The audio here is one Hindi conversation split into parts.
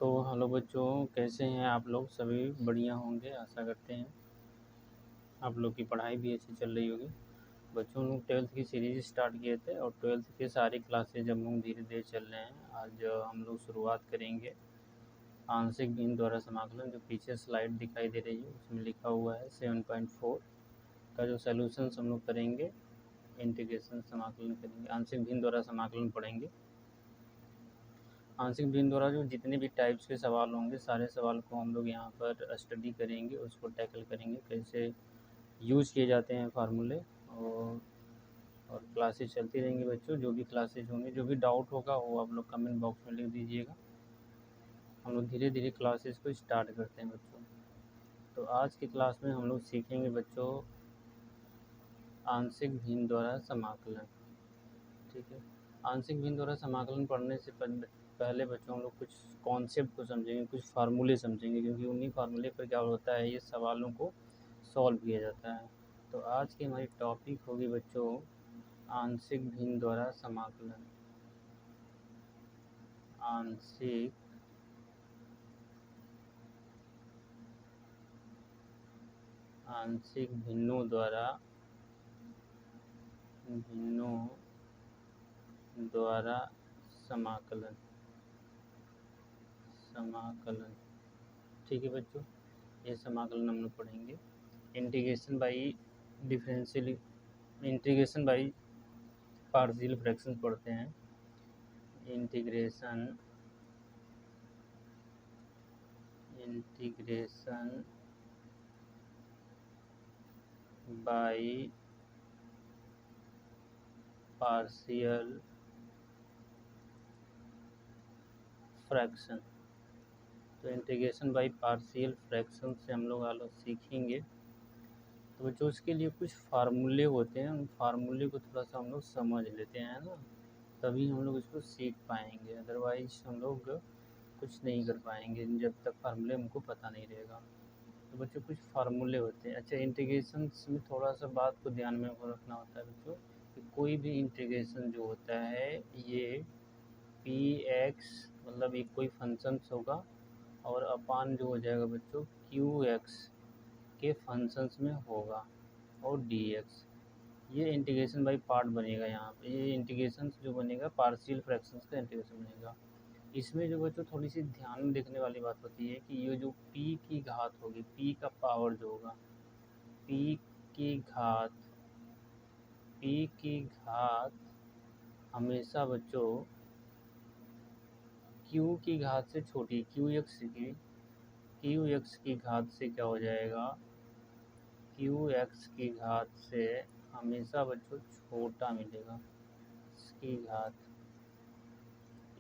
तो हेलो बच्चों, कैसे हैं आप लोग? सभी बढ़िया होंगे, आशा करते हैं। आप लोग की पढ़ाई भी अच्छी चल रही होगी। बच्चों, लोग 12th की सीरीज स्टार्ट किए थे और 12th के सारी क्लासेज हम लोग धीरे धीरे चल रहे हैं। आज हम लोग शुरुआत करेंगे आंशिक भिन्न द्वारा समाकलन। जो पीछे स्लाइड दिखाई दे रही है उसमें लिखा हुआ है 7.4 का जो सॉल्यूशंस हम लोग करेंगे, इंटीग्रेशन समाकलन करेंगे, आंशिक भिन्न द्वारा समाकलन पढ़ेंगे। आंशिक भिन्न द्वारा जो जितने भी टाइप्स के सवाल होंगे, सारे सवाल को हम लोग यहाँ पर स्टडी करेंगे, उसको टैकल करेंगे, कैसे यूज़ किए जाते हैं फार्मूले। और क्लासेस चलती रहेंगी बच्चों। जो भी क्लासेज होंगे, जो भी डाउट होगा वो आप लोग कमेंट बॉक्स में लिख दीजिएगा। हम लोग धीरे धीरे क्लासेस को स्टार्ट करते हैं बच्चों। तो आज की क्लास में हम लोग सीखेंगे बच्चों आंशिक भिन्न द्वारा समाकलन। ठीक है। आंशिक भिन्न द्वारा समाकलन पढ़ने से पहले बच्चों हम लोग कुछ कॉन्सेप्ट को समझेंगे, कुछ फार्मूले समझेंगे, क्योंकि उन्हीं फार्मूले पर क्या होता है, ये सवालों को सॉल्व किया जाता है। तो आज की हमारी टॉपिक होगी बच्चों आंशिक भिन्न द्वारा समाकलन। आंशिक भिन्नों द्वारा समाकलन। ठीक है बच्चों, ये समाकलन हम लोग पढ़ेंगे। Integration by differential, integration by partial fractions पढ़ते हैं। Integration by partial fraction. तो इंटीग्रेशन बाई पार्शियल फ्रैक्शन से हम लोग आगे सीखेंगे। तो बच्चों, उसके लिए कुछ फार्मूले होते हैं, उन फार्मूले को थोड़ा सा हम लोग समझ लेते हैं ना, तभी हम लोग इसको सीख पाएंगे। अदरवाइज हम लोग कुछ नहीं कर पाएंगे जब तक फार्मूले हमको पता नहीं रहेगा। तो बच्चों, कुछ फार्मूले होते हैं। अच्छा, इंटीग्रेशन में थोड़ा सा बात को ध्यान में रखना होता है बच्चों कि कोई भी इंटीग्रेशन जो होता है, ये पी एक्स मतलब एक कोई फंक्शंस होगा और अपान जो हो जाएगा बच्चों क्यू एक्स के फंक्शंस में होगा और डी एक्स। ये इंटीग्रेशन बाई पार्ट बनेगा। यहाँ पे ये इंटीग्रेशन जो बनेगा पार्शियल फ्रैक्शंस का इंटीग्रेशन बनेगा। इसमें जो बच्चों थोड़ी सी ध्यान में देखने वाली बात होती है कि ये जो p की घात होगी, p का पावर जो होगा, p की घात हमेशा बच्चों q की घात से छोटी, क्यू एक्स की घात से क्या हो जाएगा, क्यू एक्स की घात से हमेशा बच्चों छोटा मिलेगा। इसकी घात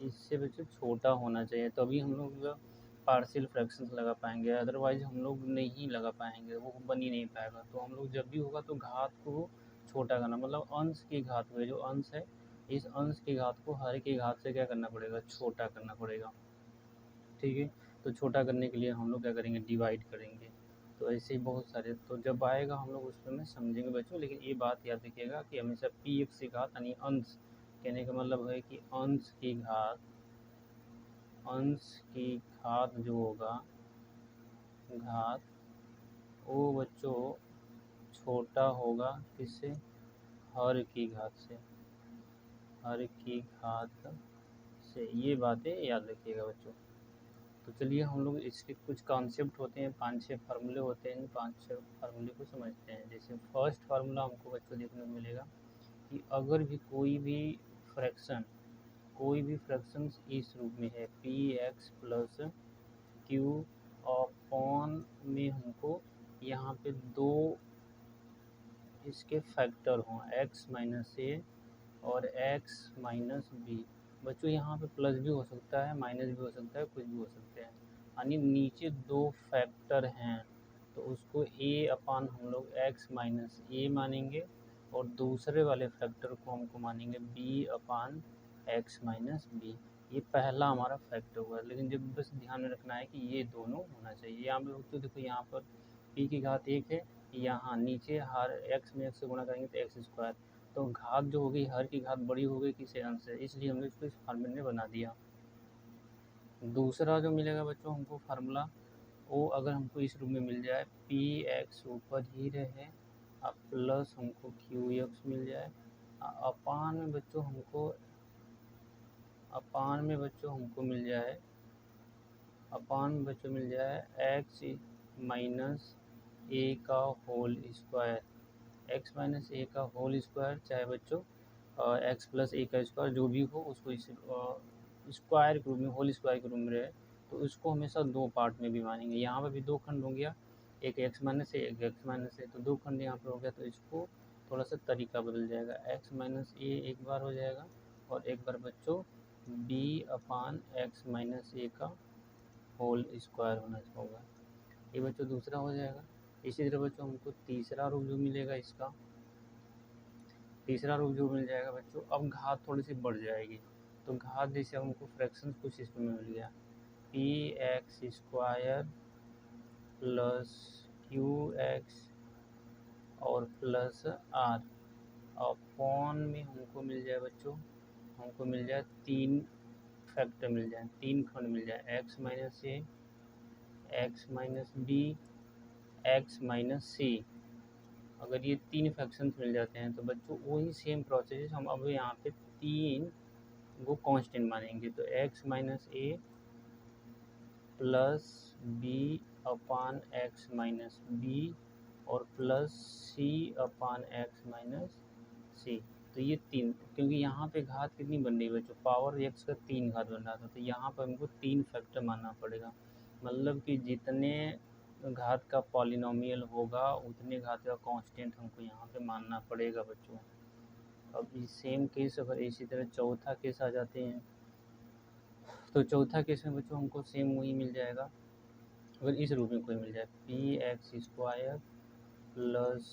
इससे बच्चों छोटा होना चाहिए, तभी हम लोग पार्शियल फ्रैक्शंस लगा पाएंगे। अदरवाइज हम लोग नहीं लगा पाएंगे, वो बन ही नहीं पाएगा। तो हम लोग जब भी होगा तो घात को छोटा करना, मतलब अंश की घात में जो अंश है, इस अंश की घात को हर की घात से क्या करना पड़ेगा, छोटा करना पड़ेगा। ठीक है। तो छोटा करने के लिए हम लोग क्या करेंगे, डिवाइड करेंगे। तो ऐसे ही बहुत सारे, तो जब आएगा हम लोग उसमें में समझेंगे बच्चों। लेकिन ये बात याद रखिएगा कि हमेशा पी एक्स की घात यानी अंश, कहने का मतलब है कि अंश की घात जो होगा, घात वो बच्चों छोटा होगा किससे, हर की घात से, हर की घात से। ये बातें याद रखिएगा बच्चों। तो चलिए हम लोग इसके कुछ कॉन्सेप्ट होते हैं, 5-6 फार्मूले होते हैं, 5-6 फार्मूले को समझते हैं। जैसे फर्स्ट फार्मूला हमको बच्चों देखने को मिलेगा कि अगर भी कोई भी फ्रैक्शन इस रूप में है, P x plus Q upon में हमको यहाँ पे दो इसके फैक्टर हों, x माइनस ए और x माइनस बी। बच्चों यहाँ पे प्लस भी हो सकता है, माइनस भी हो सकता है, कुछ भी हो सकते हैं। यानी नीचे दो फैक्टर हैं तो उसको a अपान हम लोग x माइनस ए मानेंगे और दूसरे वाले फैक्टर को हमको मानेंगे b अपान x माइनस बी। ये पहला हमारा फैक्टर हुआ। लेकिन जब बस ध्यान में रखना है कि ये दोनों होना चाहिए। यहाँ पे तो देखो, यहाँ पर p की घात 1 है, यहाँ नीचे हर x में x से गुणा करेंगे तो एक्स स्क्वायर। तो घात जो होगी, हर की घात बड़ी हो गई किसी अंश से, इसलिए हमने इसको इस फॉर्मूले में बना दिया। दूसरा जो मिलेगा बच्चों हमको फार्मूला, वो अगर हमको इस रूप में मिल जाए, पी एक्स ऊपर ही रहे और प्लस हमको क्यू एक्स मिल जाए, अपान में बच्चों हमको मिल जाए, अपान में बच्चों मिल जाए एक्स माइनस ए का होल स्क्वायर, एक्स माइनस ए का होल स्क्वायर, चाहे बच्चों एक्स प्लस ए का स्क्वायर जो भी हो, उसको इस स्क्वायर के रूप में, होल स्क्वायर के रूप में रहे, तो उसको हमेशा दो पार्ट में भी मानेंगे। यहाँ पर भी दो खंड हो गया, एक एक्स माइनस ए, एक एक्स माइनस ए, तो दो खंड यहाँ पर हो गया, तो इसको थोड़ा सा तरीका बदल जाएगा, एक्स माइनस ए एक बार हो जाएगा और एक बार बच्चों बी अपान एक्स माइनस ए का होल स्क्वायर होगा। ये बच्चों दूसरा हो जाएगा। इसी तरह बच्चों हमको तीसरा रूप जो मिलेगा, इसका तीसरा रूप जो मिल जाएगा बच्चों, अब घात थोड़ी सी बढ़ जाएगी, तो घात जैसे हमको फ्रैक्शन कुछ इसमें मिल गया, P X square plus Q x और प्लस आर, अपॉन में हमको मिल जाए बच्चों, हमको मिल जाए तीन फैक्टर मिल जाए, तीन खंड मिल जाए, X minus A, X minus B, X minus C. अगर ये तीन फ्रैक्शंस मिल जाते हैं तो बच्चों वही सेम प्रोसेस हम अब यहाँ पे तीन वो कांस्टेंट मानेंगे, तो एक्स माइनस ए प्लस बी अपान एक्स माइनस बी और plus C upon x minus सी। तो ये तीन, क्योंकि यहाँ पे घात कितनी बन रही है बच्चों, पावर एक्स का तीन घात बन रहा था, तो यहाँ पर हमको तीन फैक्टर मानना पड़ेगा, मतलब कि जितने घात का पॉलिनोमियल होगा उतने घात का कांस्टेंट हमको यहाँ पे मानना पड़ेगा बच्चों। अब सेम केस अगर इसी तरह चौथा केस आ जाते हैं, तो चौथा केस में बच्चों हमको सेम वही मिल जाएगा, अगर इस रूप में कोई मिल जाए, P X square plus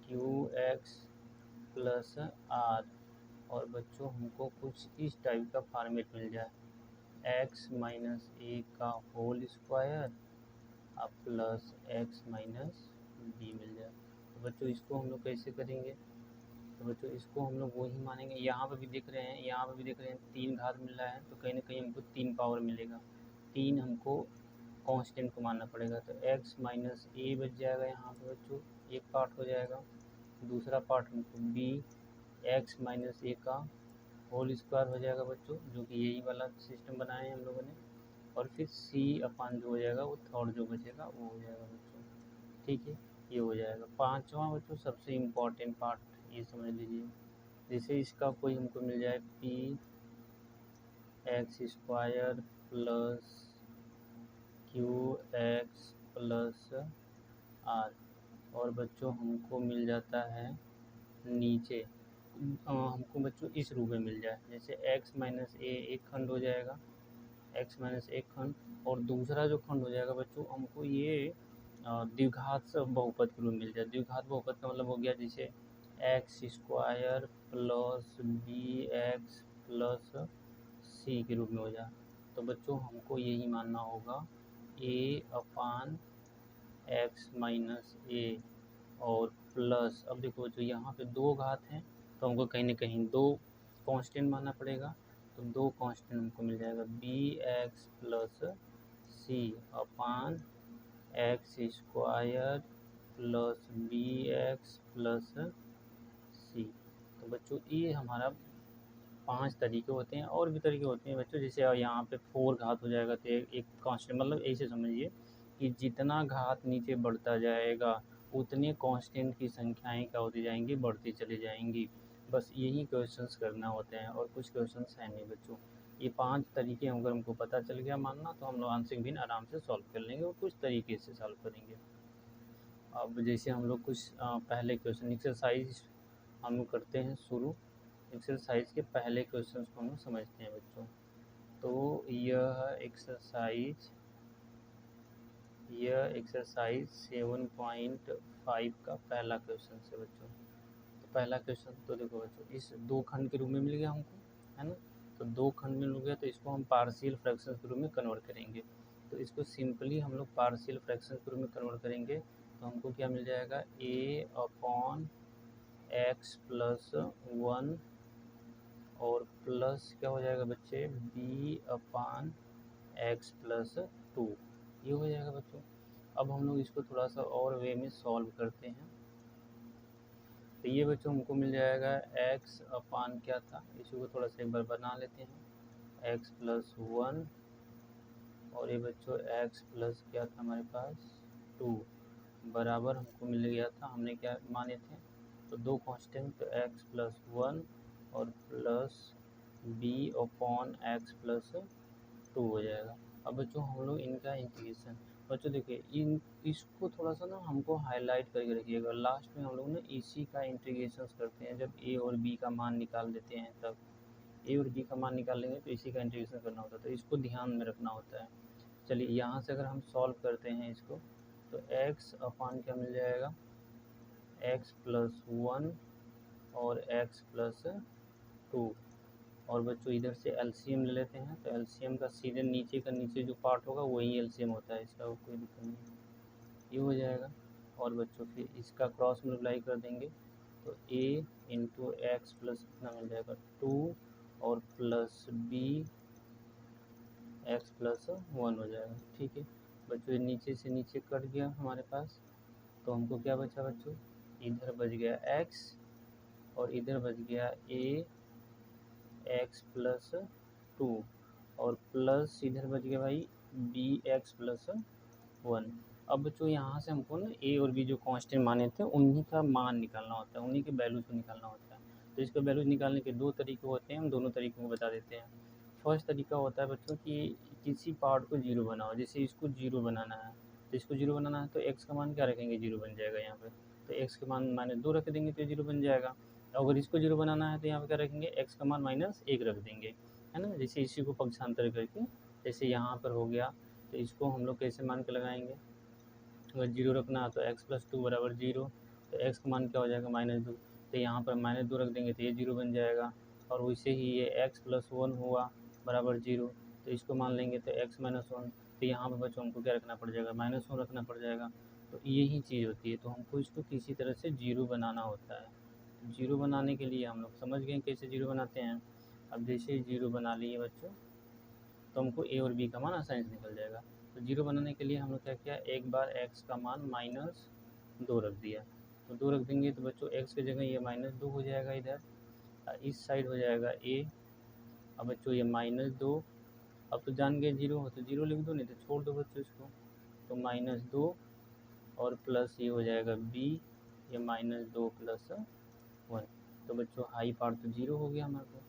Q X plus R, और बच्चों हमको कुछ इस टाइप का फॉर्मेट मिल जाए, एक्स माइनस ए का होल स्क्वायर और प्लस एक्स माइनस बी मिल जाए। तो बच्चों इसको हम लोग कैसे करेंगे, तो बच्चों इसको हम लोग वही मानेंगे, यहाँ पर भी देख रहे हैं, यहाँ पर भी देख रहे हैं तीन घात मिल रहा है, तो कहीं ना कहीं हमको तीन पावर मिलेगा, तीन हमको कांस्टेंट को मानना पड़ेगा, तो x माइनस ए बच जाएगा यहाँ पे बच्चों, एक पार्ट हो जाएगा, दूसरा पार्ट हमको b एक्स माइनस ए का होल स्क्वायर हो जाएगा बच्चों, जो कि यही वाला सिस्टम बनाए हैं हम लोगों ने, और फिर c अपान जो हो जाएगा वो थर्ड जो बचेगा वो हो जाएगा बच्चों। ठीक है, ये हो जाएगा। पांचवा बच्चों सबसे इम्पॉर्टेंट पार्ट, ये समझ लीजिए, जैसे इसका कोई हमको मिल जाए P X square plus Q X plus R, और बच्चों हमको मिल जाता है नीचे, हमको बच्चों इस रूप में मिल जाए, जैसे x माइनस ए एक खंड हो जाएगा, x माइनस एक खंड, और दूसरा जो खंड हो जाएगा बच्चों हमको ये द्विघात बहुपद के रूप में मिल जाए। द्विघात बहुपद का मतलब हो गया जैसे X square plus B X plus C के रूप में हो जाए, तो बच्चों हमको यही मानना होगा ए अपान एक्स माइनस ए और प्लस, अब देखो जो यहाँ पे दो घात हैं तो हमको कहीं ना कहीं दो कांस्टेंट मानना पड़ेगा, तो दो कांस्टेंट हमको मिल जाएगा B X plus C upon X square plus B X plus C. तो बच्चों ये हमारा पांच तरीके होते हैं, और भी तरीके होते हैं बच्चों, जैसे यहाँ पे फोर घात हो जाएगा तो एक कांस्टेंट, मतलब ऐसे समझिए कि जितना घात नीचे बढ़ता जाएगा उतने कांस्टेंट की संख्याएं क्या होती जाएंगी, बढ़ती चली जाएंगी। बस यही क्वेश्चंस करना होते हैं, और कुछ क्वेश्चंस हैं नहीं बच्चों। ये पांच तरीके अगर हमको पता चल गया मानना, तो हम लोग आंसरिंग भिन्न आराम से सॉल्व कर लेंगे और कुछ तरीके से सॉल्व करेंगे। अब जैसे हम लोग कुछ पहले क्वेश्चन एक्सरसाइज हम लोग करते हैं शुरू, एक्सरसाइज के पहले क्वेश्चंस को हम लोग समझते हैं बच्चों। तो यह एक्सरसाइज 7.5 का पहला क्वेश्चन है बच्चों। तो पहला क्वेश्चन तो देखो बच्चों, इस दो खंड के रूप में मिल गया हमको, है ना, तो दो खंड में मिल गया, तो इसको हम पार्शियल फ्रैक्शन के रूप में कन्वर्ट करेंगे। तो इसको सिंपली हम लोग पार्शियल फ्रैक्शन के रूप में कन्वर्ट करेंगे, तो हमको क्या मिल जाएगा, ए अपॉन एक्स प्लस वन और प्लस क्या हो जाएगा बच्चे, बी अपान एक्स प्लस 2, ये हो जाएगा बच्चों। अब हम लोग इसको थोड़ा सा और वे में सॉल्व करते हैं। तो ये बच्चों हमको मिल जाएगा एक्स अपान क्या था, इसी को थोड़ा सा एक बार बना लेते हैं, एक्स प्लस 1, और ये बच्चों एक्स प्लस क्या था हमारे पास 2, बराबर हमको मिल गया था, हमने क्या माने थे, तो दो कांस्टेंट, तो एक्स प्लस 1 और plus B upon X plus 2 हो जाएगा। अब बच्चों हम लोग इनका इंटीग्रेशन, बच्चों देखिए इन इसको थोड़ा सा ना हमको हाईलाइट करके रखिएगा, लास्ट में हम लोग ना इसी का इंटीग्रेशन करते हैं, जब ए और बी का मान निकाल देते हैं, तब ए और बी का मान निकाल लेंगे तो इसी का इंटीग्रेशन करना होता है, तो इसको ध्यान में रखना होता है। चलिए यहाँ से अगर हम सॉल्व करते हैं इसको, तो x अपान क्या मिल जाएगा, x प्लस 1 और x प्लस 2, और बच्चों इधर से एलसीएम ले लेते हैं, तो एलसीएम का सीधे नीचे का नीचे जो पार्ट होगा वही एलसीएम होता है, इसका कोई दिक्कत नहीं, ये हो जाएगा। और बच्चों फिर इसका क्रॉस मल्टीप्लाई कर देंगे, तो a इंटू एक्स प्लस कितना मिल जाएगा 2 और प्लस b एक्स प्लस 1 हो जाएगा। ठीक है बच्चों, नीचे से नीचे कट गया हमारे पास, तो हमको क्या बचा बच्चों, इधर बच गया x और इधर बच गया a एक्स प्लस 2 और प्लस इधर बच गया भाई बी एक्स प्लस 1। अब बच्चों यहाँ से हमको ना ए और बी जो कांस्टेंट माने थे उन्हीं का मान निकालना होता है, उन्हीं के वैल्यूज को निकालना होता है। तो इसका वैल्यूज निकालने के दो तरीके होते हैं, हम दोनों तरीकों को बता देते हैं। फर्स्ट तरीका होता है बच्चों कि किसी पार्ट को जीरो बनाओ, जैसे इसको जीरो बनाना है, तो इसको जीरो बनाना है तो एक्स का मान क्या रखेंगे, जीरो बन जाएगा यहाँ पे, तो एक्स का मान -2 रख देंगे तो जीरो बन जाएगा। अगर इसको जीरो बनाना है तो यहाँ पे क्या रखेंगे, एक्स का मान -1 रख देंगे, है ना, जैसे इसी को पक्षांतर करके, जैसे यहाँ पर हो गया, तो इसको हम लोग कैसे मान के लगाएंगे, अगर जीरो रखना है तो एक्स प्लस 2 बराबर 0, तो एक्स का मान क्या हो जाएगा -2, तो यहाँ पर -2 रख देंगे तो ये जीरो बन जाएगा। और वैसे ही ये एक्स प्लस 1 हुआ बराबर 0, तो इसको मान लेंगे तो एक्स -1, तो यहाँ पर बच्चों हमको क्या रखना पड़ जाएगा, -1 रखना पड़ जाएगा। तो यही चीज़ होती है, तो हमको इसको किसी तरह से जीरो बनाना होता है। जीरो बनाने के लिए हम लोग समझ गए कैसे जीरो बनाते हैं। अब जैसे जीरो बना लिए बच्चों, तो हमको ए और बी का मान आसानी से निकल जाएगा। तो जीरो बनाने के लिए हम लोग क्या किया, एक बार एक्स का मान -2 रख दिया, तो 2 रख देंगे तो बच्चों एक्स की जगह ये -2 हो जाएगा, इधर इस साइड हो जाएगा ए। अब बच्चों ये -2, अब तो जान गए जीरो हो तो जीरो लिख दो, नहीं तो छोड़ दो बच्चों इसको, तो -2 और प्लस ये हो जाएगा बी, ये -2 प्लस 1, तो बच्चों हाई पार्ट तो जीरो हो गया हमारे को,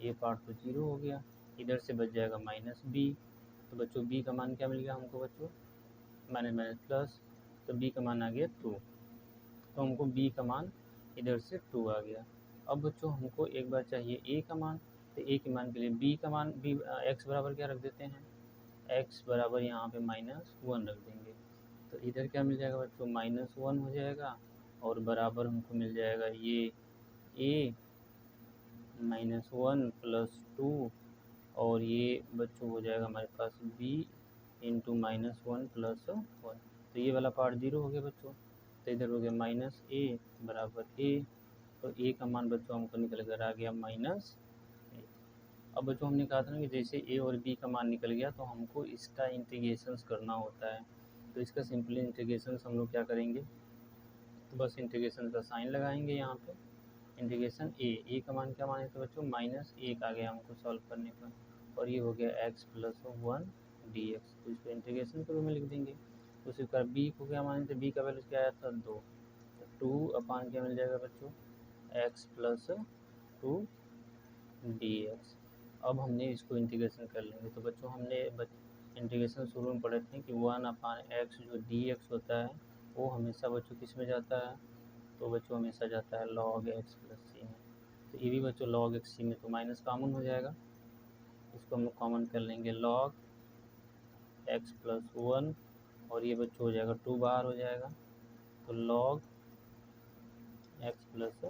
ये पार्ट तो जीरो हो गया, इधर से बच जाएगा -b, तो बच्चों b का मान क्या मिल गया हमको बच्चों, माइनस माइनस प्लस, तो b का मान आ गया 2, तो हमको b का मान इधर से 2 आ गया। अब बच्चों हमको एक बार चाहिए a का मान, तो a के मान के लिए b का मान x बराबर क्या रख देते हैं, x बराबर यहाँ पे -1 रख देंगे, तो इधर क्या मिल जाएगा बच्चों, -1 हो जाएगा, और बराबर हमको मिल जाएगा ये a -1 प्लस 2, और ये बच्चों हो जाएगा हमारे पास b इंटू -1 प्लस 1, तो ये वाला पार्ट जीरो हो गया बच्चों, तो इधर हो गया -a बराबर a, तो a का मान बच्चों हमको निकल कर आ गया -a। अब बच्चों हमने कहा था ना कि जैसे a और b का मान निकल गया तो हमको इसका इंटीग्रेशन करना होता है, तो इसका सिंपली इंटीग्रेशन हम लोग क्या करेंगे, तो बस इंटीग्रेशन का साइन लगाएंगे यहाँ पे, इंटीग्रेशन a का मान क्या माने थे बच्चों, -1 आ गया हमको सॉल्व करने पर, और ये हो गया x प्लस 1 dx, तो इसको इंटीग्रेशन के रूप में लिख देंगे। तो उसी प्रकार b को क्या माने थे, b का वैल्यू क्या आया था 2, तो 2 अपान क्या मिल जाएगा बच्चों, x प्लस 2 dx। अब हमने इसको इंटीग्रेशन कर लेंगे, तो बच्चों हमने इंटीग्रेशन शुरू में पढ़े थे कि 1 अपान x जो dx होता है वो हमेशा बच्चों किस में जाता है, तो बच्चों हमेशा जाता है log x प्लस सी में, तो ये भी बच्चों log x सी में, तो माइनस कॉमन हो जाएगा, इसको हम लोग कॉमन कर लेंगे log x प्लस 1, और ये बच्चों हो जाएगा 2 बाहर हो जाएगा, तो log x प्लस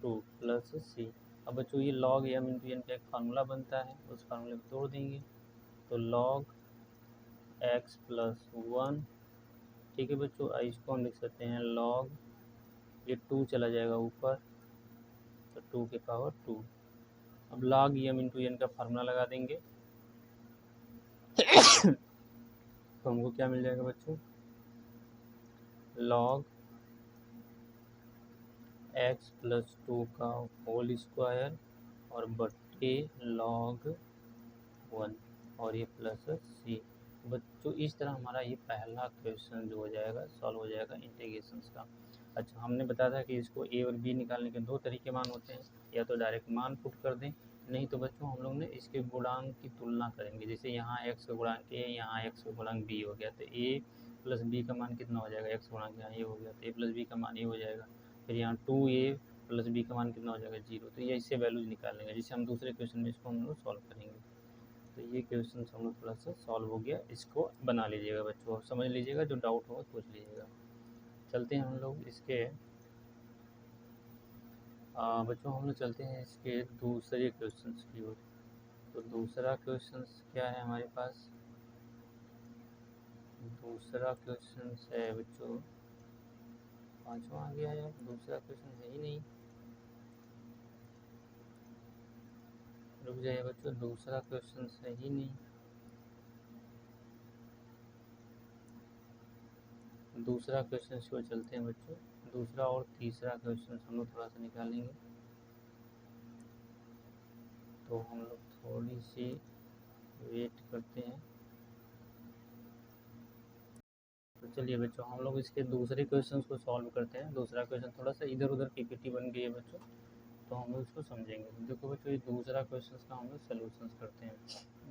2 प्लस सी। अब बच्चों ये log m इंटू एन का एक फार्मूला बनता है, उस फार्मूले को तोड़ देंगे, तो log x प्लस 1, ठीक है बच्चों, इसको हम लिख सकते हैं log, ये 2 चला जाएगा ऊपर, तो 2 के पावर 2। अब log m इंटू एन का फार्मूला लगा देंगे, तो हमको क्या मिल जाएगा बच्चों, log x प्लस 2 का होल स्क्वायर और बट्टे log 1 और ये प्लस सी। बच्चों इस तरह हमारा ये पहला क्वेश्चन जो हो जाएगा सॉल्व हो जाएगा इंटीग्रेशंस का। अच्छा, हमने बताया था कि इसको ए और बी निकालने के दो तरीके मान होते हैं, या तो डायरेक्ट मान पुट कर दें, नहीं तो बच्चों हम लोग ने इसके गुणांक की तुलना करेंगे। जैसे यहाँ एक्स का गुणांक ए, यहाँ एक्स का गुणांक बी हो गया, तो ए प्लस बी का मान कितना हो जाएगा, एक्स गुणांक यहाँ ये हो गया, तो ए प्लस बी का मान ये हो जाएगा। फिर यहाँ 2a प्लस बी का मान कितना हो जाएगा, 0। तो ये इससे वैल्यूज निकालेंगे, जिससे हम दूसरे क्वेश्चन में इसको हम लोग सॉल्व करेंगे। तो ये क्वेश्चन हम लोग थोड़ा सा सॉल्व हो गया, इसको बना लीजिएगा बच्चों, समझ लीजिएगा, जो डाउट होगा पूछ लीजिएगा। चलते हैं हम लोग इसके बच्चों हम लोग चलते हैं इसके दूसरे क्वेश्चन की ओर। तो दूसरा क्वेश्चन क्या है हमारे पास, दूसरा क्वेश्चन है बच्चों, पाँचवा आ गया है, दूसरा क्वेश्चन है ही नहीं, रुक जाइए बच्चों, दूसरा क्वेश्चन है ही नहीं। दूसरा क्वेश्चन की ओर चलते हैं बच्चों, दूसरा और तीसरा क्वेश्चन हम लोग थोड़ा सा निकालेंगे। तो हम लोग थोड़ी सी वेट करते हैं। तो चलिए बच्चों हम लोग इसके दूसरे क्वेश्चन को सॉल्व करते हैं। दूसरा क्वेश्चन थोड़ा सा इधर उधर पीपीटी बन गई है बच्चों, तो हम लोग इसको समझेंगे। देखो बच्चों ये दूसरा क्वेश्चन का हम लोग सोल्यूशन करते हैं।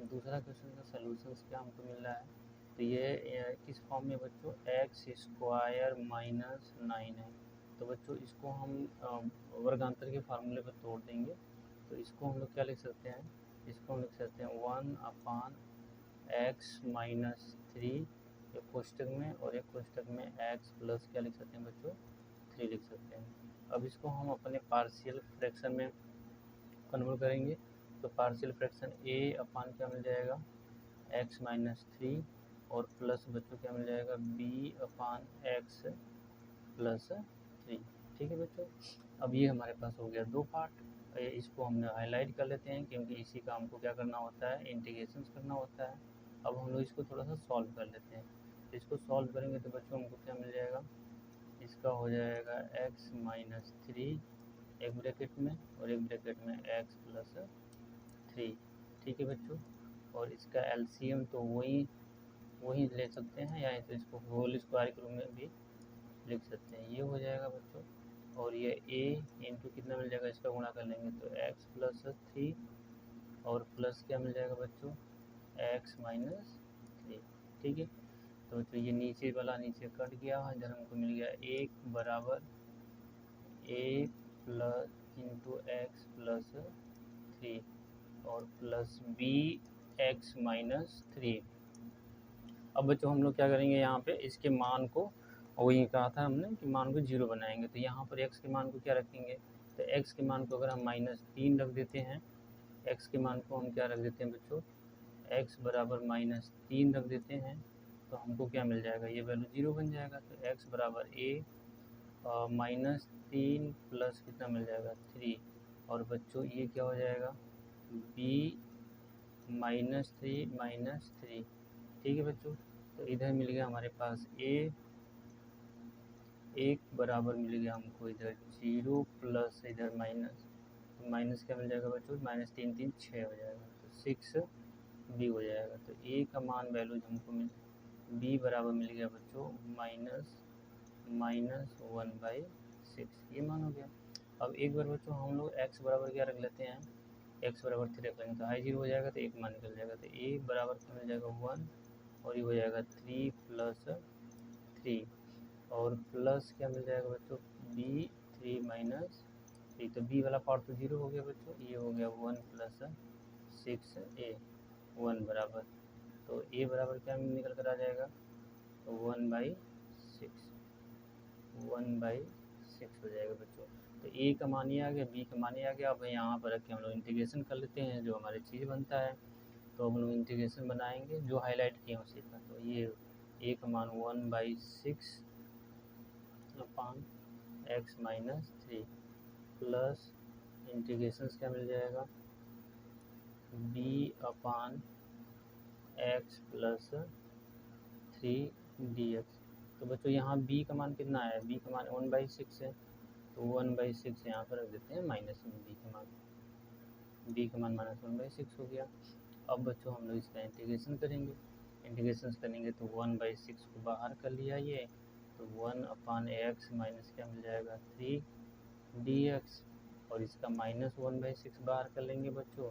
दूसरा क्वेश्चन का सोल्यूशन क्या हमको मिल रहा है, तो ये किस फॉर्म में बच्चों, एक्स स्क्वायर माइनस 9 है। तो बच्चों इसको हम वर्गांतर के फार्मूले पर तोड़ देंगे। तो इसको हम लोग क्या लिख सकते हैं, इसको हम लिख सकते हैं 1/x माइनस 3, एक कोष्टक में, और एक कोष्टक में x प्लस क्या लिख सकते हैं बच्चों, 3 लिख सकते हैं। अब इसको हम अपने पार्शियल फ्रैक्शन में कन्वर्ट करेंगे। तो पार्शियल फ्रैक्शन a अपान क्या मिल जाएगा, x माइनस 3, और प्लस बच्चों क्या मिल जाएगा, b अपान x प्लस 3। ठीक है बच्चों, अब ये हमारे पास हो गया दो पार्ट। इसको हमने हाईलाइट कर लेते हैं, क्योंकि इसी का हमको क्या करना होता है, इंटीग्रेशन करना होता है। अब हम लोग इसको थोड़ा सा सॉल्व कर लेते हैं। तो इसको सॉल्व करेंगे तो बच्चों हमको क्या मिल जाएगा, इसका हो जाएगा x माइनस 3 एक ब्रैकेट में, और एक ब्रैकेट में x प्लस 3। ठीक है बच्चों, और इसका एलसीएम तो वही ले सकते हैं, या तो इसको होल स्क्वायर के रूप में भी लिख सकते हैं। ये हो जाएगा बच्चों, और ये a इंटू कितना मिल जाएगा, इसका गुणा कर लेंगे तो x प्लस 3, और प्लस क्या मिल जाएगा बच्चों, x माइनस 3। ठीक है, तो बच्चों ये नीचे वाला नीचे कट गया, इधर हमको मिल गया 1 बराबर a plus into x plus 3 और प्लस b x माइनस 3। अब बच्चों हम लोग क्या करेंगे, यहाँ पे इसके मान को, वही कहा था हमने कि मान को 0 बनाएंगे। तो यहाँ पर x के मान को क्या रखेंगे, तो x के मान को अगर हम -3 रख देते हैं, x के मान को हम क्या रख देते हैं बच्चों, x बराबर -3 रख देते हैं, तो हमको क्या मिल जाएगा, ये वैल्यू 0 बन जाएगा। तो x बराबर a -3 प्लस कितना मिल जाएगा 3, और बच्चों ये क्या हो जाएगा, b -3 ठीक है बच्चों, तो इधर मिल गया हमारे पास a, एक बराबर मिल गया हमको इधर 0 प्लस इधर माइनस, तो माइनस क्या मिल जाएगा बच्चों, -3 3 6 हो जाएगा, तो 6 b हो जाएगा। तो a का मान वैल्यू हमको मिल, b बराबर मिल गया बच्चों -1/6, ये मान हो गया। अब एक बार बच्चों हम लोग x बराबर क्या रख लेते हैं, x बराबर 3 रख लेंगे, तो हाई 0 हो जाएगा, तो एक मान निकल जाएगा। तो a बराबर क्या मिल जाएगा 1, और ये हो जाएगा 3 प्लस 3, और प्लस क्या मिल जाएगा बच्चों, b 3 माइनस 3, तो b वाला पार्ट तो 0 हो गया बच्चों, ये हो गया 1 प्लस 6a 1 बराबर, तो a बराबर क्या निकल कर आ जाएगा, तो 1/6 हो जाएगा बच्चों। तो a का मान ये आ गया, b का मान ये आ गया। अब यहाँ पर रख के हम लोग इंटीग्रेशन कर लेते हैं, जो हमारी चीज़ बनता है। तो हम लोग इंटीग्रेशन बनाएंगे जो हाईलाइट किए हैं उसी का। तो ये a का मान 1/6 अपान x माइनस 3 प्लस इंटीग्रेशन क्या मिल जाएगा, b अपान x प्लस 3dx। तो बच्चों यहाँ b का मान कितना है, b का मान 1/6 है, तो 1/6 यहाँ पर रख देते हैं माइनस में, b का मान -1/6 हो गया। अब बच्चों हम लोग इसका इंटीग्रेशन करेंगे, तो 1/6 को बाहर कर लिया ये, तो 1/x माइनस क्या मिल जाएगा 3dx, और इसका -1/6 बाहर कर लेंगे बच्चों,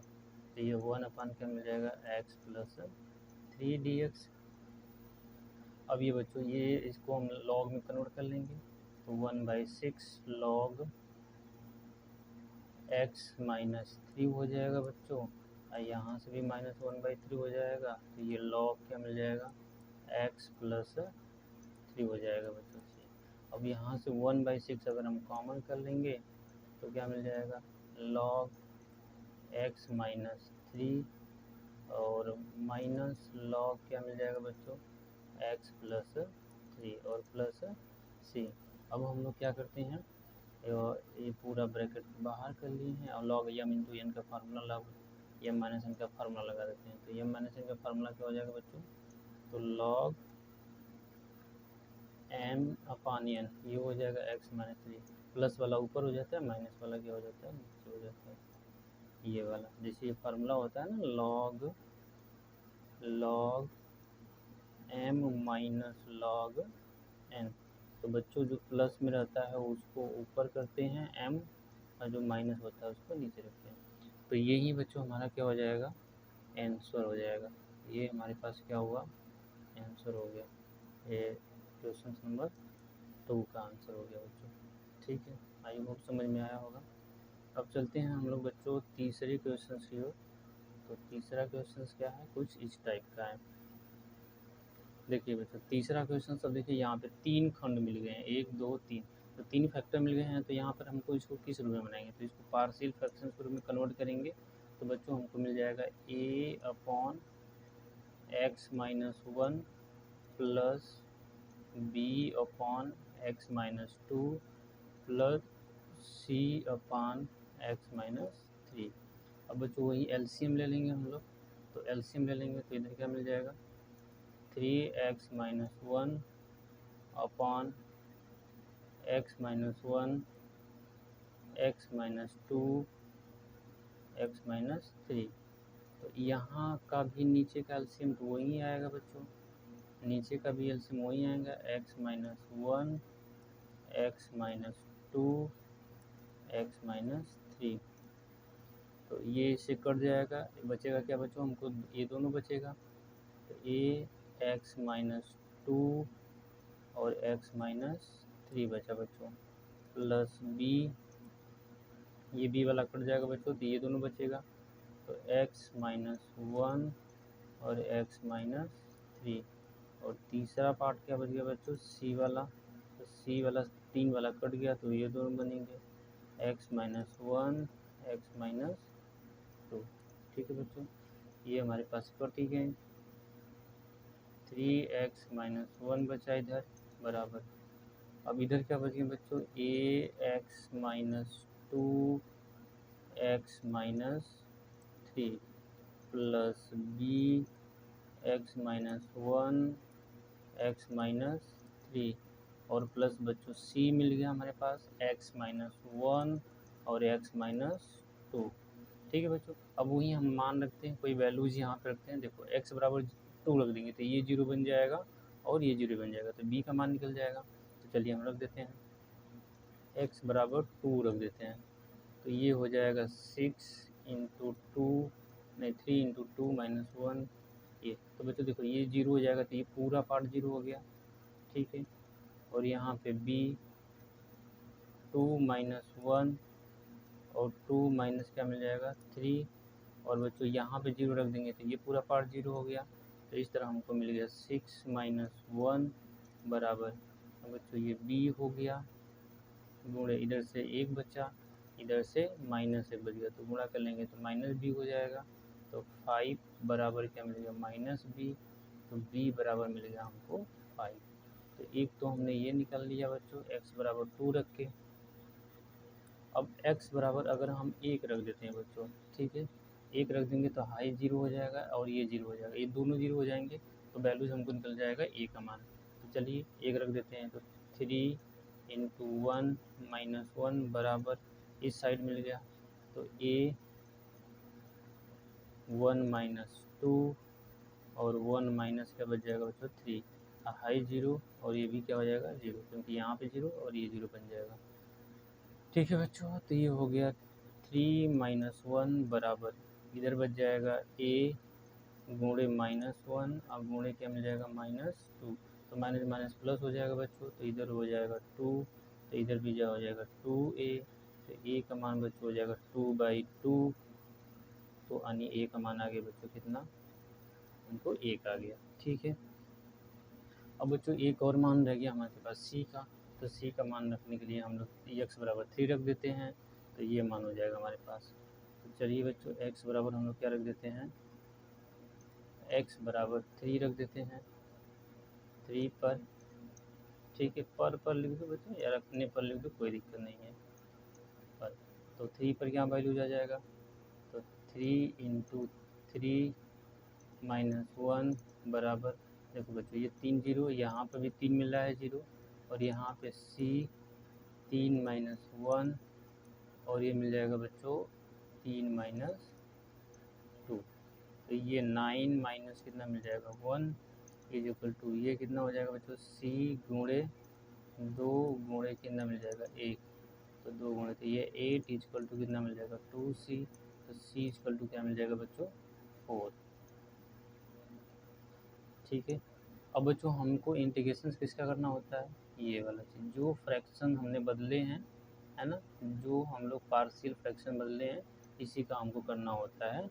तो ये 1 क्या मिल जाएगा x प्लस 3dx। अब ये बच्चों ये इसको हम लॉग में कन्वर्ट कर लेंगे, तो 1/6 लॉग x माइनस 3 हो जाएगा बच्चों, और यहाँ से भी -1/3 हो जाएगा, तो ये लॉग क्या मिल जाएगा x प्लस 3 हो जाएगा बच्चों से। अब यहाँ से 1/6 अगर हम कॉमन कर लेंगे तो क्या मिल जाएगा लॉग x माइनस 3 और माइनस लॉग क्या मिल जाएगा बच्चों x प्लस 3 और प्लस c। अब हम लोग क्या करते हैं, ये पूरा ब्रैकेट बाहर कर लिए हैं और log m इंटू एन का formula log m minus N का फार्मूला लगा देते हैं, तो m माइनस एन का फार्मूला क्या हो जाएगा बच्चों, तो log m अपान n ये हो जाएगा x माइनस 3, प्लस वाला ऊपर हो जाता है, माइनस वाला क्या हो जाता है नीचे हो जाता है, ये वाला जैसे ये फार्मूला होता है ना log m minus log n, तो बच्चों जो प्लस में रहता है उसको ऊपर करते हैं m, और जो माइनस होता है उसको नीचे रखते हैं, तो यही बच्चों हमारा क्या हो जाएगा आंसर हो जाएगा, ये हमारे पास क्या हुआ आंसर हो गया, ये क्वेश्चन नंबर 2 का आंसर हो गया बच्चों। ठीक है, आई होप समझ में आया होगा। अब चलते हैं हम लोग बच्चों तीसरे क्वेश्चन की ओर। तो तीसरा क्वेश्चन क्या है, कुछ इस टाइप का है। देखिए बच्चों तीसरा क्वेश्चन सब देखिए, यहाँ पे 3 खंड मिल गए हैं, 1 2 3, तो 3 फैक्टर मिल गए हैं, तो यहाँ पर हमको इसको किस रूप में बनाएंगे, तो इसको पार्शियल फ्रैक्शन के रूप में कन्वर्ट करेंगे, तो बच्चों हमको मिल जाएगा a/x minus 1 plus b/x minus 2 plus c/x minus 3। अब बच्चों वही एलसीएम ले लेंगे हम लोग, तो एलसीएम ले लेंगे तो इधर क्या मिल जाएगा 3x minus 1 upon x minus 1 x minus 2 x minus 3। तो यहाँ का भी नीचे का एलसीएम तो वही आएगा बच्चों, नीचे का भी एलसीएम वही आएगा x minus 1 x minus 2 x minus 3। तो ये इससे कट जाएगा, बचेगा क्या बच्चों हमको ये दोनों बचेगा, तो x माइनस 2 और x माइनस 3 बचा बच्चों, प्लस b, ये b वाला कट जाएगा बच्चों, तो ये दोनों बचेगा, तो x माइनस 1 और x माइनस 3, और तीसरा पार्ट क्या बच गया बच्चों c वाला, तो c वाला 3 वाला कट गया, तो ये दोनों बनेंगे x माइनस 1 x माइनस 2। ठीक है बच्चों, ये हमारे पास कट ही गए, 3x माइनस 1 बचा इधर बराबर, अब इधर क्या बच गया बच्चों ax minus 2 x minus 3 plus b x minus 1 x minus 3, और प्लस बच्चों c मिल गया हमारे पास x माइनस 1 और x माइनस 2। ठीक है बच्चों, अब वही हम मान रखते हैं, कोई वैल्यूज यहाँ पे रखते हैं, देखो x बराबर 2 रख देंगे तो ये 0 बन जाएगा और ये 0 बन जाएगा, तो b का मान निकल जाएगा, तो चलिए हम रख देते हैं x बराबर 2 रख देते हैं, तो ये हो जाएगा 6 इंटू 2 नहीं 3 इंटू 2 माइनस 1 ये, तो बच्चों देखो ये 0 हो जाएगा, तो ये पूरा पार्ट 0 हो गया। ठीक है, और यहाँ पे b 2 माइनस 1 और 2 माइनस क्या मिल जाएगा 3, और बच्चों यहाँ पे 0 रख देंगे तो ये पूरा पार्ट 0 हो गया, तो इस तरह हमको मिल गया 6 माइनस 1 बराबर, बच्चों ये b हो गया, गुणे इधर से 1 बचा, इधर से माइनस 1 बच गया, तो गुणा कर लेंगे तो माइनस b हो जाएगा, तो 5 बराबर क्या मिलेगा माइनस b, तो b बराबर मिलेगा हमको 5। तो एक तो हमने ये निकाल लिया बच्चों x बराबर 2 रख के। अब x बराबर अगर हम 1 रख देते हैं बच्चों, ठीक है 1 रख देंगे तो हाई 0 हो जाएगा और ये 0 हो जाएगा, ये दोनों 0 हो जाएंगे, तो वैल्यूज हमको निकल जाएगा ए का मान। तो चलिए एक रख देते हैं, तो 3 इंटू 1 माइनस 1 बराबर इस साइड मिल गया, तो ए 1 माइनस 2 और 1 माइनस क्या बच जाएगा बच्चों 3, हाई 0 और ये भी क्या हो जाएगा 0, क्योंकि यहाँ पे 0 और ये 0 बन जाएगा। ठीक है बच्चों, तो ये हो गया 3 माइनस 1 बराबर इधर बच जाएगा ए गुणे -1 और गुणे क्या मिल जाएगा -2, तो माइनस माइनस प्लस हो जाएगा बच्चों, तो इधर हो जाएगा 2, तो इधर भी जा हो जाएगा 2a, तो a का मान बच्चों हो जाएगा 2/2, तो यानी a का मान आ गया बच्चों कितना, हमको 1 आ गया। ठीक है, अब बच्चों एक और मान रह गया हमारे पास c का, तो c का मान रखने के लिए हम लोग x बराबर 3 रख देते हैं, तो ये मान हो जाएगा हमारे पास। तो चलिए बच्चों x बराबर हम लोग क्या रख देते हैं, x बराबर 3 रख देते हैं, 3 पर, ठीक है, पर लिख दो बच्चों या रखने पर लिख दो, कोई दिक्कत नहीं है, पर, तो 3 पर क्या वैल्यू आ जाएगा, तो 3 इंटू 3 माइनस 1 बराबर, देखो बच्चों ये 3 जीरो, यहाँ पर भी 3 मिल रहा है जीरो, और यहाँ पे c 3 माइनस 1 और ये मिल जाएगा बच्चों 3 माइनस 2, तो ये 9 माइनस कितना मिल जाएगा 1 इज इक्वल टू, ये कितना हो जाएगा बच्चों c गुणे 2 गुणे कितना मिल जाएगा 1, तो 2 गुणे, तो ये 8 इज इक्वल टू कितना मिल जाएगा 2c, तो c इज इक्वल टू क्या मिल जाएगा बच्चों 4। ठीक है, अब बच्चों हमको इंटीग्रेशन किसका करना होता है, ये वाला चीज़, जो फ्रैक्शन हमने बदले हैं, है ना, जो हम लोग पार्शियल फ्रैक्शन बदले हैं, इसी का हमको करना होता है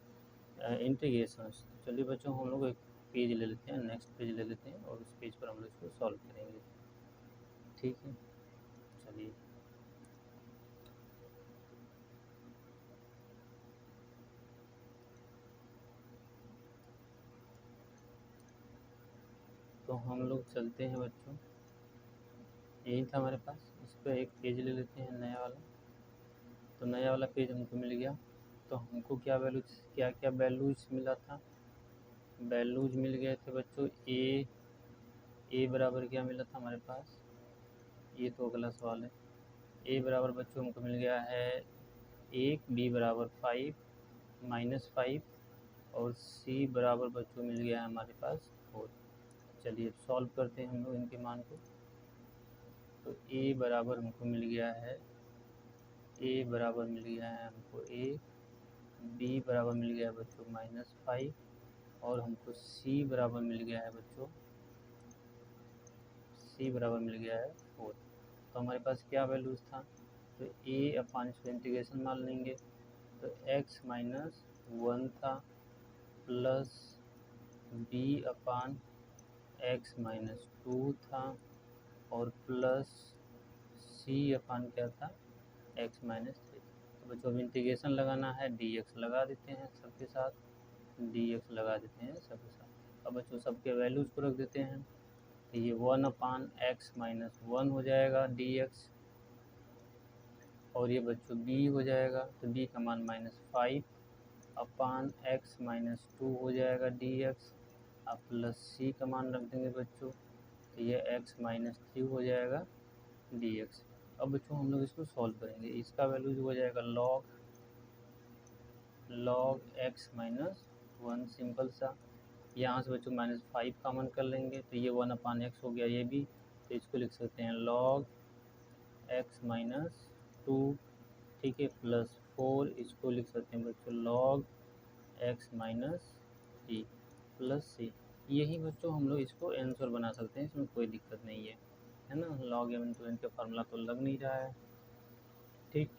इंटीग्रेशन। चलिए बच्चों हम लोग एक पेज ले लेते हैं, नेक्स्ट पेज ले लेते हैं, और उस पेज पर हम लोग इसको सॉल्व करेंगे। ठीक है, चलिए तो हम लोग चलते हैं बच्चों, यही था हमारे पास, इस पर एक पेज ले लेते हैं नया वाला, तो नया वाला पेज हमको मिल गया, तो हमको क्या वैल्यूज, क्या क्या वैल्यूज मिला था, वैल्यूज मिल गए थे बच्चों ए बराबर क्या मिला था हमारे पास, ये तो अगला सवाल है, ए बराबर बच्चों हमको मिल गया है 1, बी बराबर 5 -5 और सी बराबर बच्चों मिल गया है हमारे पास 4। चलिए सॉल्व करते हैं हम लोग इनके मान को, तो ए बराबर हमको मिल गया है, ए बराबर मिल गया है हमको ए, बी बराबर मिल गया है बच्चों -5 और हमको सी बराबर मिल गया है बच्चों, सी बराबर मिल गया है 4। तो हमारे पास क्या वैल्यूज़ था, तो ए अपान इसको इंटीग्रेशन मान लेंगे, तो x माइनस 1 था प्लस बी अपान x माइनस 2 था और प्लस सी अपान क्या था x माइनस 3। तो बच्चों अब इंटीग्रेशन लगाना है, dx लगा देते हैं सबके साथ, dx लगा देते हैं सबके साथ। अब बच्चों सबके वैल्यूज़ को रख देते हैं, तो ये 1 अपान x माइनस 1 हो जाएगा dx, और ये बच्चों b हो जाएगा, तो b का मान -5 अपान x माइनस 2 हो जाएगा dx, अब प्लस c का मान रख देंगे बच्चों, तो ये x माइनस 3 हो जाएगा dx। अब बच्चों हम लोग इसको सॉल्व करेंगे, इसका वैल्यूज हो जाएगा log x माइनस 1, सिंपल सा, यहाँ से बच्चों -5 कॉमन कर लेंगे, तो ये 1 अपान x हो गया ये भी, तो इसको लिख सकते हैं log x माइनस 2, ठीक है, प्लस 4, इसको लिख सकते हैं बच्चों log x minus 3 plus c। यही बच्चों हम लोग इसको आंसर बना सकते हैं, इसमें कोई दिक्कत नहीं है ना, log m का फार्मूला तो लग नहीं रहा है। ठीक,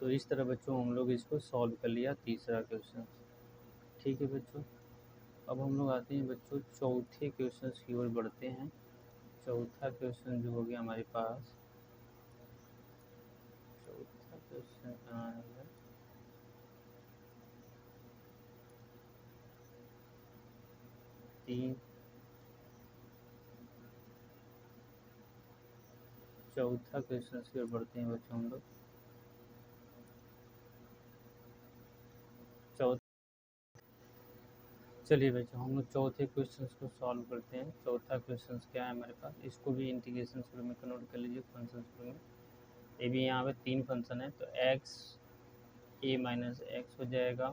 तो इस तरह बच्चों हम लोग इसको सॉल्व कर लिया तीसरा क्वेश्चन। ठीक है बच्चों, अब हम लोग आते हैं बच्चों चौथे क्वेश्चन की ओर बढ़ते हैं। चौथा क्वेश्चन जो हो गया हमारे पास, चौथा क्वेश्चन कहाँ है, चौथा क्वेश्चन की ओर बढ़ते हैं बच्चों हम लोग। चलिए बच्चों हम लोग चौथे क्वेश्चन को सॉल्व करते हैं। चौथा क्वेश्चन क्या है हमारे पास, इसको भी इंटीग्रेशन रूप में कन्वर्ट कर लीजिए फंक्शन रूप में। ये भी यहाँ पे 3 फंक्शन है, तो एक्स ए माइनस एक्स हो जाएगा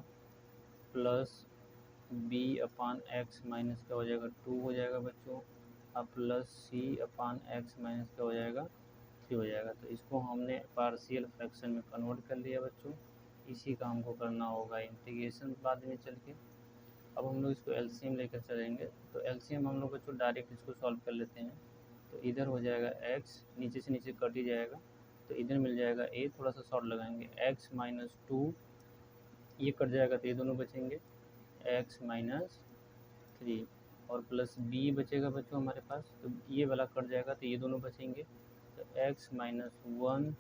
प्लस बी अपान एक्स माइनस क्या हो जाएगा 2 हो जाएगा बच्चों, अब plus C upon x minus क्या हो जाएगा 3 हो जाएगा। तो इसको हमने पार्शियल फ्रैक्शन में कन्वर्ट कर लिया बच्चों। इसी का हमको करना होगा इंटीग्रेशन बाद में चल के। अब हम लोग इसको एलसीएम लेकर चलेंगे, तो एलसीएम हम लोग बच्चों डायरेक्ट इसको सॉल्व कर लेते हैं। तो इधर हो जाएगा एक्स, नीचे से नीचे कट ही जाएगा, तो इधर मिल जाएगा ए, थोड़ा सा शॉर्ट लगाएंगे, एक्स माइनस 2, ये कट जाएगा तो ये दोनों बचेंगे एक्स माइनस 3, और प्लस बी बचेगा बच्चों हमारे पास, तो ये वाला कट जाएगा तो ये दोनों बचेंगे, तो एक्स माइनस 1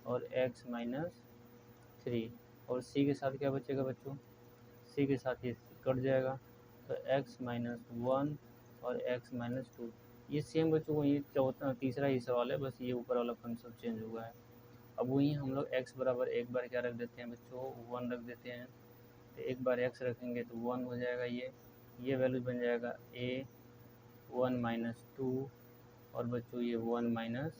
और एक्स माइनस 3, और सी के साथ क्या बचेगा बच्चों, सी के साथ ये कट जाएगा, तो x माइनस 1 और x माइनस 2, ये सेम बच्चों को, ये चौथा तीसरा ही सवाल है, बस ये ऊपर वाला कंसेप्ट चेंज हुआ है। अब वहीं हम लोग x बराबर एक बार क्या रख देते हैं बच्चों 1 रख देते हैं, तो एक बार x रखेंगे तो 1 हो जाएगा, ये वैल्यू बन जाएगा a 1 माइनस 2, और बच्चों ये 1 माइनस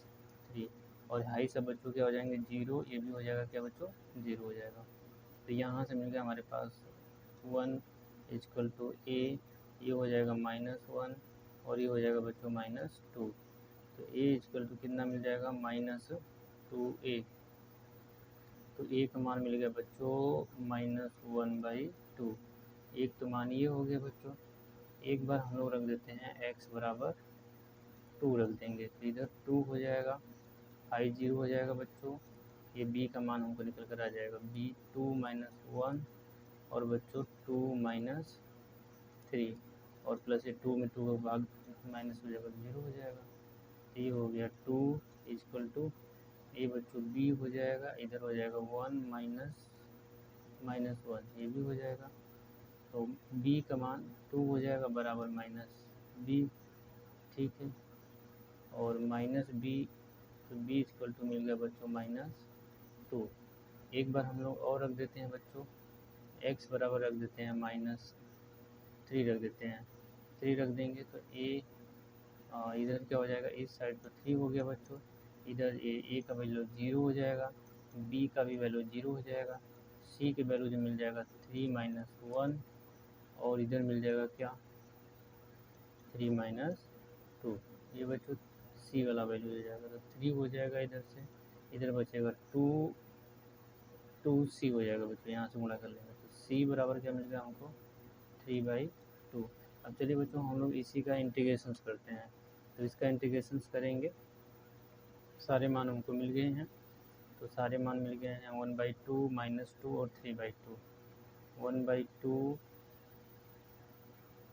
3, और हाई सब बच्चों क्या हो जाएंगे 0, ये भी हो जाएगा क्या बच्चों 0 हो जाएगा। तो यहाँ से मिल गया हमारे पास 1 इजकल टू ए, ये हो जाएगा -1, और ये हो जाएगा बच्चों -2, तो ए इजकल टू कितना मिल जाएगा -2a, तो ए का मान मिल गया बच्चों -1/2। एक तो मान ये हो गया बच्चों, एक बार हम लोग रख देते हैं x बराबर 2 रख देंगे, तो इधर 2 हो जाएगा, हाई 0 हो जाएगा बच्चों, ये b का मान हमको निकल कर आ जाएगा b 2 माइनस 1, और बच्चों 2 माइनस 3, और प्लस ये 2 में 2 का भाग माइनस हो जाएगा 0 हो जाएगा, तो ये हो गया 2 इजक्वल टू, ये बच्चों b हो जाएगा, इधर हो जाएगा 1 माइनस 1, ये भी हो जाएगा, तो b का मान 2 हो जाएगा बराबर माइनस b, ठीक है, और माइनस b, तो b इजक्वल टू मिल गया बच्चों -2। एक बार हम लोग और रख देते हैं बच्चों, x बराबर रख देते हैं -3 रख देते हैं, 3 रख देंगे तो a इधर क्या हो जाएगा, इस साइड तो 3 हो गया बच्चों, इधर a का वैल्यू 0 हो जाएगा, b का भी वैल्यू 0 हो जाएगा, c के वैल्यू जो मिल जाएगा 3 माइनस 1, और इधर मिल जाएगा क्या 3 माइनस 2, ये बच्चों c वाला वैल्यू हो जाएगा, तो 3 हो जाएगा इधर से, इधर बचेगा 2c हो जाएगा बच्चों, यहाँ से गुणा कर लेंगे, तो c बराबर क्या मिल गया हमको 3/2। अब चलिए बच्चों हम लोग इसी का इंटीग्रेशन करते हैं, तो इसका इंटीग्रेशन करेंगे, सारे मान हमको मिल गए हैं, तो सारे मान मिल गए हैं 1/2 -2 और 3/2, 1/2,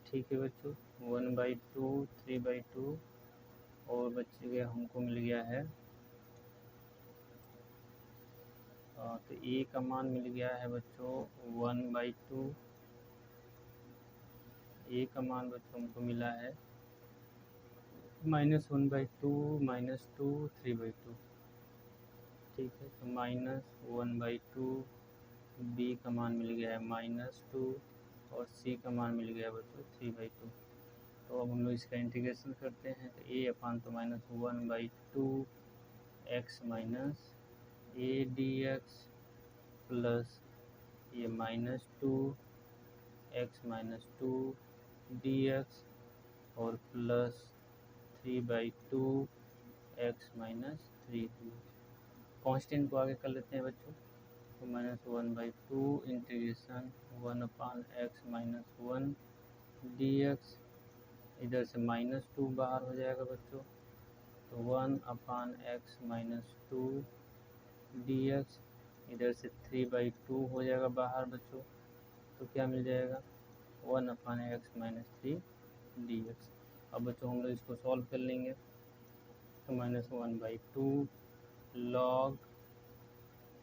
ठीक है बच्चों 1/2 3/2, और बच्चे के हमको मिल गया है तो ए का मान मिल गया है बच्चों 1/2, ए का मान बच्चों हमको मिला है -1/2 -2 3/2, ठीक है, तो -1/2, बी का मान मिल गया है -2, और सी का मान मिल गया बच्चों 3/2। तो अब हम लोग इसका इंटीग्रेशन करते हैं, तो ए अपान तो -1/2 x minus A D x plus ये -2 एक्स माइनस 2 डी एक्स, और प्लस 3/2 एक्स माइनस 3, कॉन्स्टेंट को आगे कर लेते हैं बच्चों, तो -1/2 integration 1/x minus 1 D x, इधर से -2 बाहर हो जाएगा बच्चों, तो 1/x माइनस 2 डी एक्स, इधर से 3/2 हो जाएगा बाहर बच्चों, तो क्या मिल जाएगा 1/x माइनस 3 डी एक्स। अब बच्चों हम लोग इसको सॉल्व कर लेंगे, तो -1/2 लॉग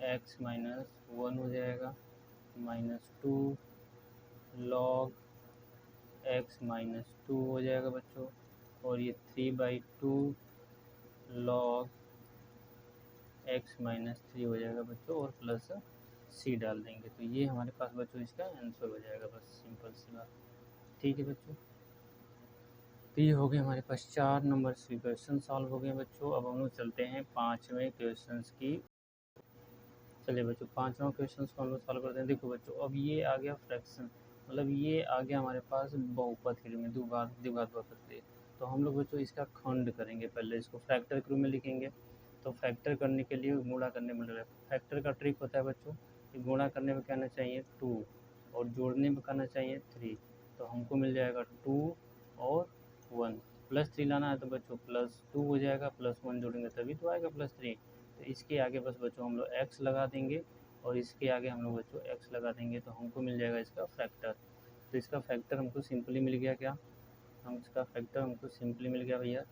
x माइनस 1 हो जाएगा, -2 लॉग x माइनस 2 हो जाएगा बच्चों, और ये 3/2 लॉग x माइनस 3 हो जाएगा बच्चों, और प्लस c डाल देंगे, तो ये हमारे पास बच्चों इसका आंसर हो जाएगा, बस सिंपल सी बात, ठीक है बच्चों, तो ये हो गए हमारे पास 4 नंबर के क्वेश्चन सॉल्व हो गए बच्चों। अब हम लोग चलते हैं 5वें क्वेश्चन की। चलिए बच्चों 5वां क्वेश्चन को हम लोग सॉल्व करते हैं। देखो बच्चों, अब ये आ गया फ्रैक्शन, मतलब ये आ गया हमारे पास बहुपद के रूप में, द्विघात बहुपद के लिए। तो हम लोग बच्चों इसका खंड करेंगे, पहले इसको फैक्टर के रूप में लिखेंगे। तो फैक्टर करने के लिए गुणा करने में लगा, फैक्टर का ट्रिक होता है बच्चों कि गुणा करने में क्या आना चाहिए 2 और जोड़ने में करना चाहिए 3। तो हमको मिल जाएगा 2 और 1, +3 लाना है तो बच्चों +2 हो जाएगा, +1 जोड़ेंगे तभी तो आएगा +3। तो इसके आगे बस बच्चों हम लोग x लगा देंगे और इसके आगे हम लोग बच्चों x लगा देंगे, तो हमको मिल जाएगा इसका फैक्टर। तो इसका फैक्टर हमको सिंपली मिल गया, क्या हम इसका फैक्टर हमको सिंपली मिल गया भैया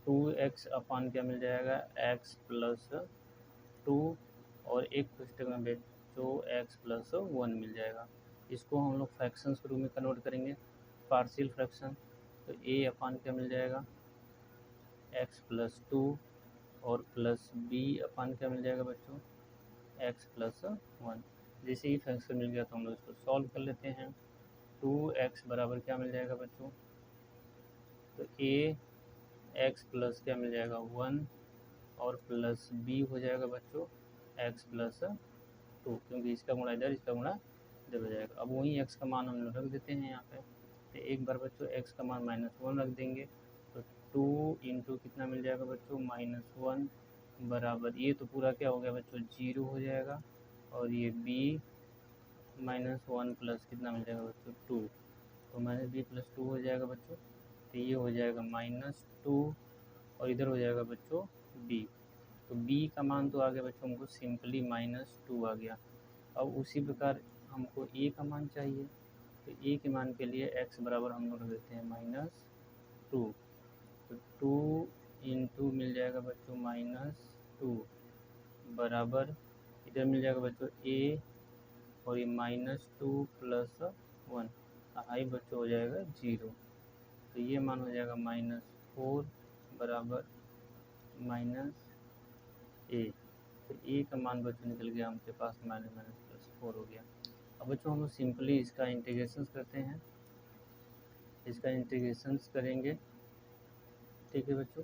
2x अपान क्या मिल जाएगा x + 2 और एक पुस्तक में बच्चों x + 1 मिल जाएगा। इसको हम लोग फ्रैक्शंस के रूप में कन्वर्ट करेंगे, पार्शियल फ्रैक्शन। तो a अपान क्या मिल जाएगा x + 2 और प्लस b अपान क्या मिल जाएगा बच्चों x + 1। जैसे ही फ्रैक्शन मिल गया तो हम लोग इसको सॉल्व कर लेते हैं। 2x बराबर क्या मिल जाएगा बच्चों, तो a x प्लस क्या मिल जाएगा 1 और प्लस b हो जाएगा बच्चों x + 2, क्योंकि इसका गुणा इधर, इसका गुणा इधर हो जाएगा। अब वही x का मान हम लोग रख देते हैं यहाँ पे। तो एक बार बच्चों x का मान -1 रख देंगे तो 2 इंटू कितना मिल जाएगा बच्चों -1 बराबर, ये तो पूरा क्या हो गया बच्चों 0 हो जाएगा, और ये b -1 प्लस कितना मिल जाएगा बच्चों 2, तो -b + 2 हो जाएगा बच्चों। तो ये हो जाएगा -2 और इधर हो जाएगा बच्चों b। तो b का मान तो आ गया बच्चों हमको सिंपली -2 आ गया। अब उसी प्रकार हमको a का मान चाहिए, तो a के मान के लिए x बराबर हम लोग देते हैं -2, तो 2 इंटू मिल जाएगा बच्चों -2 बराबर, इधर मिल जाएगा बच्चों a और ये -2 + 1 हाई बच्चों हो जाएगा 0। तो ये मान हो जाएगा -4 बराबर -a। तो a का मान बच्चों निकल गया हमके पास -4 हो गया। अब बच्चों हम लोग सिंपली इसका इंटीग्रेशन करते हैं, इसका इंटीग्रेशन करेंगे, ठीक है बच्चों।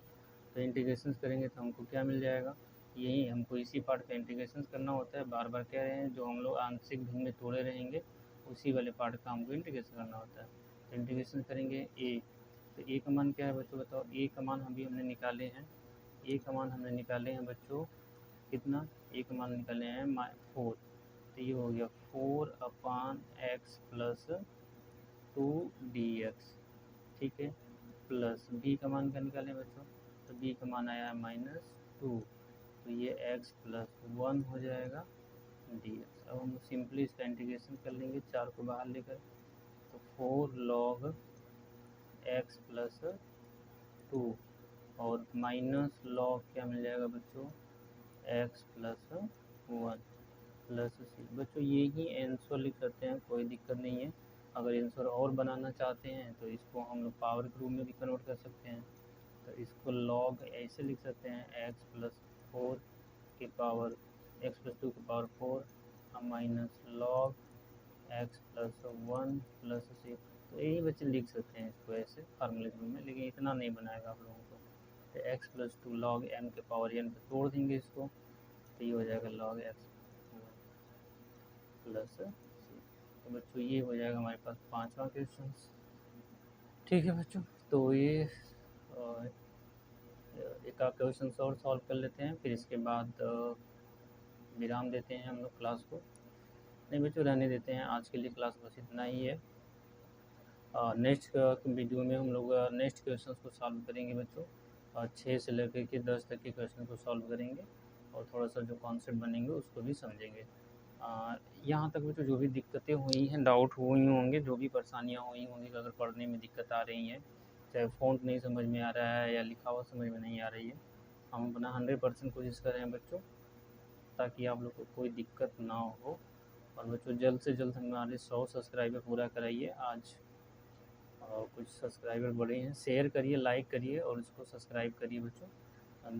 तो इंटीग्रेशन करेंगे तो हमको क्या मिल जाएगा, यही हमको इसी पार्ट का इंटीग्रेशन करना होता है। बार बार कह रहे हैं जो हम लोग आंशिक भिन्न में तोड़े रहेंगे उसी वाले पार्ट का हमको इंटीग्रेशन करना होता है। तो इंटीग्रेशन करेंगे a, तो a का मान क्या है बच्चों बताओ, a का मान हमने निकाले हैं, a का मान हमने निकाले हैं बच्चों कितना, a का मान निकाले हैं 4। तो ये हो गया 4/x + 2dx, ठीक है, प्लस b का मान क्या निकालें बच्चों, तो b का मान आया है -2, तो ये x + 1 हो जाएगा dx। अब हम सिंपली इसका इंटीग्रेशन कर लेंगे 4 को बाहर लेकर, तो 4 log x + 2 और माइनस log क्या मिल जाएगा बच्चों x + 1 प्लस सी। बच्चों ये ही आंसर लिख सकते हैं, कोई दिक्कत नहीं है। अगर आंसर और बनाना चाहते हैं तो इसको हम लोग पावर के रूप में भी कन्वर्ट कर सकते हैं। तो इसको log ऐसे लिख सकते हैं x + 4 की पावर x + 2 की power 4 minus log x + 1 plus C. तो यही बच्चे लिख सकते हैं इसको ऐसे फार्मूले के रूप में, लेकिन इतना नहीं बनाएगा आप लोगों को। तो x + 2 log m के पावर n पे तोड़ देंगे इसको, तो ये हो जाएगा log x प्लस सी। तो बच्चों ये हो जाएगा हमारे पास 5वां क्वेश्चन, ठीक है बच्चों। तो ये एक आध क्वेश्चन और सॉल्व कर लेते हैं, फिर इसके बाद विराम देते हैं हम लोग क्लास को। नहीं बच्चों रहने देते हैं, आज के लिए क्लास बस इतना ही है। नेक्स्ट वीडियो में हम लोग नेक्स्ट क्वेश्चन को सॉल्व करेंगे बच्चों, 6 से लेकर के 10 तक के क्वेश्चन को सॉल्व करेंगे और थोड़ा सा जो कॉन्सेप्ट बनेंगे उसको भी समझेंगे। यहाँ तक बच्चों जो भी दिक्कतें हुई हैं, डाउट हुई होंगे, जो भी परेशानियाँ हुई होंगी, अगर पढ़ने में दिक्कत आ रही हैं, चाहे फ़ॉन्ट नहीं समझ में आ रहा है या लिखा हुआ समझ में नहीं आ रही है, हम अपना 100% कोशिश कर रहे हैं बच्चों, ताकि आप लोग को कोई दिक्कत ना हो। और बच्चों जल्द से जल्द हमारे 100 सब्सक्राइबर पूरा कराइए आज, और कुछ सब्सक्राइबर बढ़े हैं, शेयर करिए, लाइक करिए और इसको सब्सक्राइब करिए बच्चों।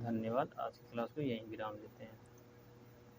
धन्यवाद। आज की क्लास को यहीं विराम देते हैं।